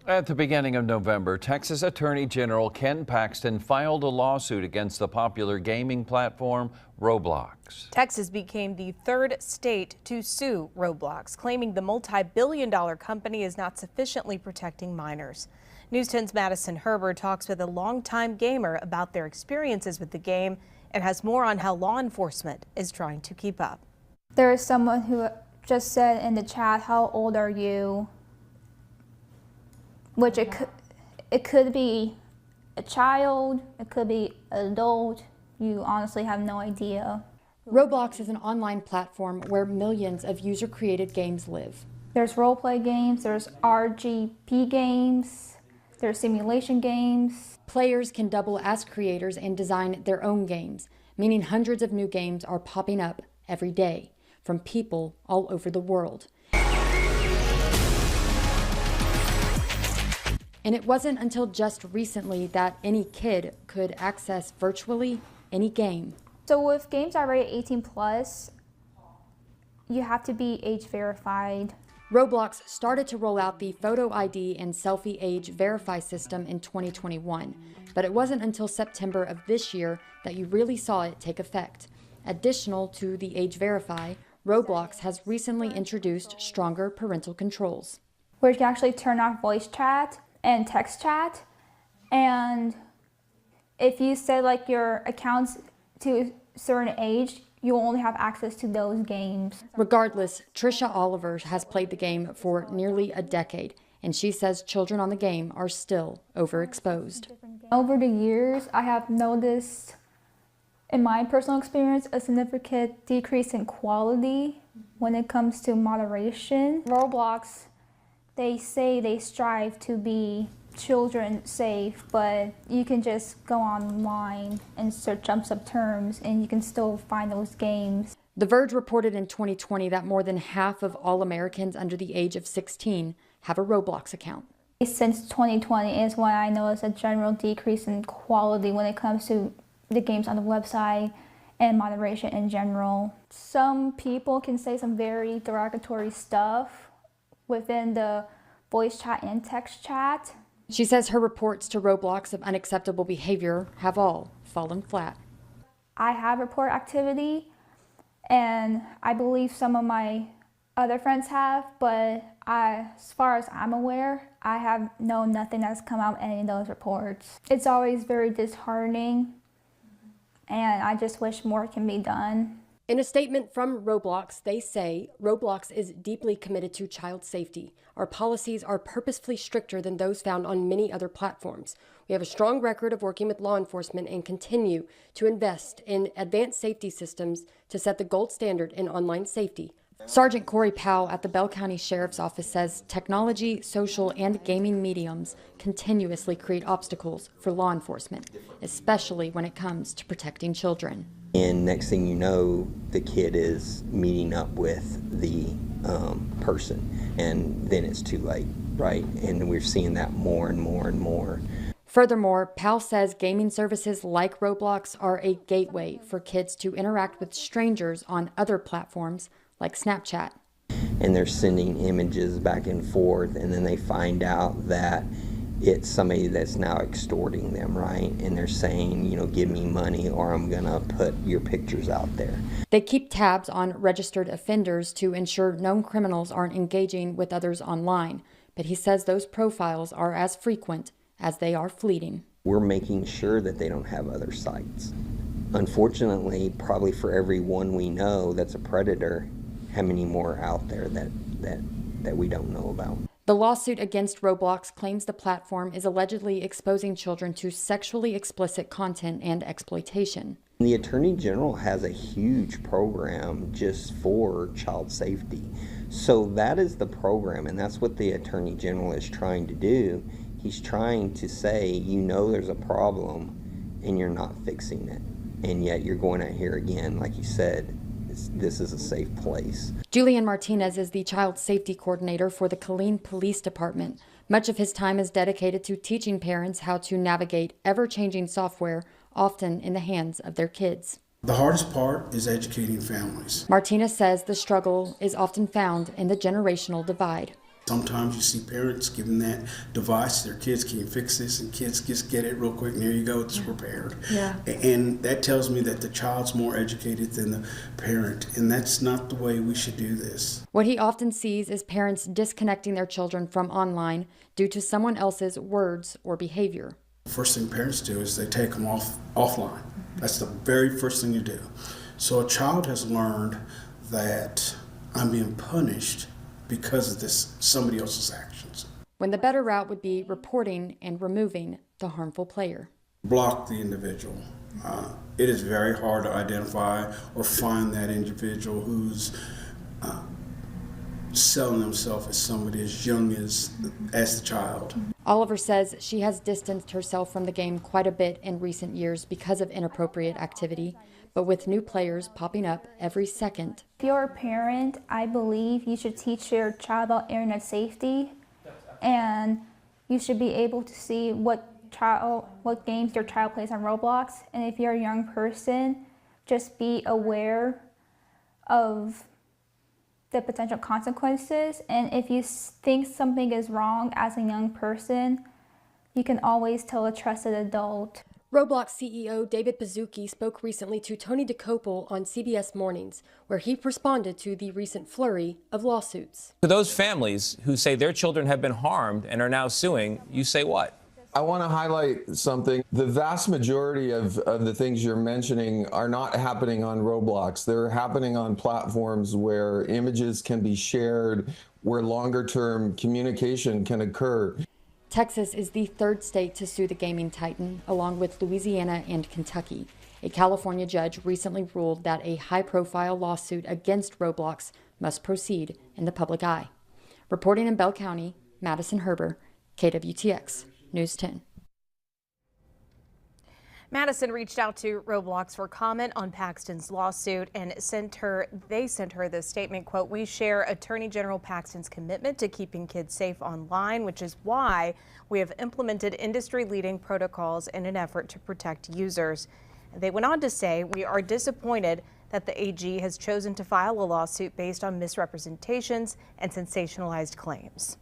At the beginning of November, Texas Attorney General Ken Paxton filed a lawsuit against the popular gaming platform Roblox. Texas became the third state to sue Roblox, claiming the multi-billion-dollar company is not sufficiently protecting minors. News 10's Madison Herbert talks with a longtime gamer about their experiences with the game and has more on how law enforcement is trying to keep up. There is someone who just said in the chat, "How old are you?" Which it could be a child, it could be an adult. You honestly have no idea. Roblox is an online platform where millions of user-created games live. There's role-play games, there's RGP games, there's simulation games. Players can double as creators and design their own games, meaning hundreds of new games are popping up every day from people all over the world. And it wasn't until just recently that any kid could access virtually any game. So with games are rated 18 plus, you have to be age verified. Roblox started to roll out the photo ID and selfie age verify system in 2021, but it wasn't until September of this year that you really saw it take effect. Additional to the age verify, Roblox has recently introduced stronger parental controls, where you can actually turn off voice chat and text chat, and if you set like your accounts to a certain age, you only have access to those games. Regardless, Trisha Oliver has played the game for nearly a decade, and she says children on the game are still overexposed. Over the years, I have noticed, in my personal experience, a significant decrease in quality when it comes to moderation. Roblox, they say they strive to be children safe, but you can just go online and search up some terms and you can still find those games. The Verge reported in 2020 that more than half of all Americans under the age of 16 have a Roblox account. Since 2020 is when I noticed a general decrease in quality when it comes to the games on the website and moderation in general. Some people can say some very derogatory stuff within the voice chat and text chat. She says her reports to Roblox of unacceptable behavior have all fallen flat. I have report activity, and I believe some of my other friends have, but as far as I'm aware, I have known nothing that's come out in any of those reports. It's always very disheartening, and I just wish more can be done. In a statement from Roblox, they say, Roblox is deeply committed to child safety. Our policies are purposefully stricter than those found on many other platforms. We have a strong record of working with law enforcement and continue to invest in advanced safety systems to set the gold standard in online safety. Sergeant Corey Powell at the Bell County Sheriff's Office says technology, social, and gaming mediums continuously create obstacles for law enforcement, especially when it comes to protecting children. And next thing you know, the kid is meeting up with the person, and then it's too late, right? And we're seeing that more and more and more. Furthermore, Powell says gaming services like Roblox are a gateway for kids to interact with strangers on other platforms like Snapchat. And they're sending images back and forth, and then they find out that it's somebody that's now extorting them, right? And they're saying, you know, give me money or I'm gonna put your pictures out there. They keep tabs on registered offenders to ensure known criminals aren't engaging with others online. But he says those profiles are as frequent as they are fleeting. We're making sure that they don't have other sites. Unfortunately, probably for every one we know that's a predator, how many more are out there that we don't know about? The lawsuit against Roblox claims the platform is allegedly exposing children to sexually explicit content and exploitation. The Attorney General has a huge program just for child safety. So that is the program, and that's what the Attorney General is trying to do. He's trying to say, you know there's a problem and you're not fixing it. And yet you're going out here again, like you said, this is a safe place. Julian Martinez is the child safety coordinator for the Killeen Police Department. Much of his time is dedicated to teaching parents how to navigate ever-changing software, often in the hands of their kids. The hardest part is educating families. Martinez says the struggle is often found in the generational divide. Sometimes you see parents giving that device to their kids, can you fix this? And kids just get it real quick and there you go, it's repaired. Yeah. And that tells me that the child's more educated than the parent, and that's not the way we should do this. What he often sees is parents disconnecting their children from online due to someone else's words or behavior. The first thing parents do is they take them offline. That's the very first thing you do. So a child has learned that I'm being punished because of this somebody else's actions. When the better route would be reporting and removing the harmful player. Block the individual. It is very hard to identify or find that individual who's selling himself as somebody as young as the child. Oliver says she has distanced herself from the game quite a bit in recent years because of inappropriate activity, but with new players popping up every second. If you're a parent, I believe you should teach your child about internet safety, and you should be able to see what games your child plays on Roblox. And if you're a young person, just be aware of the potential consequences. And if you think something is wrong as a young person, you can always tell a trusted adult. Roblox CEO David Baszucki spoke recently to Tony DeCopel on CBS Mornings, where he responded to the recent flurry of lawsuits. To those families who say their children have been harmed and are now suing, you say what? I want to highlight something. The vast majority of the things you're mentioning are not happening on Roblox. They're happening on platforms where images can be shared, where longer-term communication can occur. Texas is the third state to sue the gaming titan, along with Louisiana and Kentucky. A California judge recently ruled that a high-profile lawsuit against Roblox must proceed in the public eye. Reporting in Bell County, Madison Herber, KWTX News 10. Madison reached out to Roblox for comment on Paxton's lawsuit and they sent her this statement, quote, "We share Attorney General Paxton's commitment to keeping kids safe online, which is why we have implemented industry-leading protocols in an effort to protect users." They went on to say, "We are disappointed that the AG has chosen to file a lawsuit based on misrepresentations and sensationalized claims."